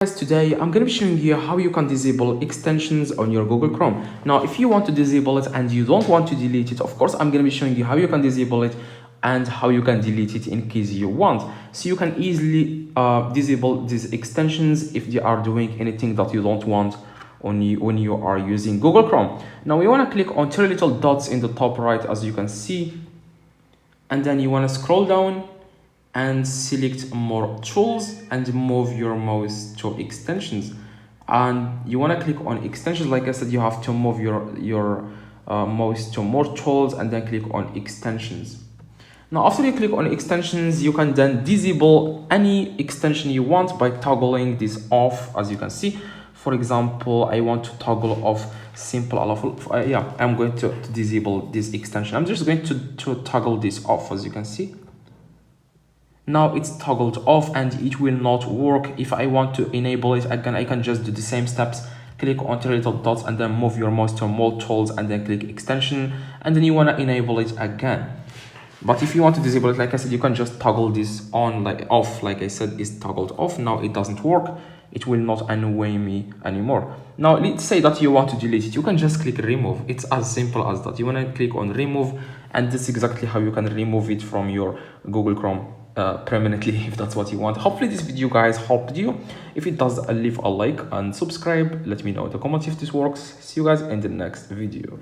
Guys, today I'm going to be showing you how you can disable extensions on your Google Chrome. Now, if you want to disable it and you don't want to delete it, of course, I'm going to be showing you how you can disable it and how you can delete it in case you want. So you can easily disable these extensions if they are doing anything that you don't want when you are using Google Chrome. Now, we want to click on three little dots in the top right, as you can see, and then you want to scroll down and select more tools and move your mouse to extensions, and you want to click on extensions. Like I said, you have to move your mouse to more tools and then click on extensions. Now after you click on extensions, you can then disable any extension you want by toggling this off. As you can see, for example, I want to toggle off simple alpha. I'm going to disable this extension. I'm just going to toggle this off. As you can see, now it's toggled off and it will not work. If I want to enable it again, I can just do the same steps. Click on three little dots and then move your mouse to more tools and then click extension, and then you want to enable it again. But if you want to disable it, like I said, you can just toggle this on, like off. Like I said, it's toggled off. Now it doesn't work. It will not annoy me anymore. Now let's say that you want to delete it. You can just click remove. It's as simple as that. You want to click on remove, and this is exactly how you can remove it from your Google Chrome permanently, if that's what you want. Hopefully this video, guys, helped you. If it does, leave a like and subscribe. Let me know in the comments if this works. See you guys in the next video.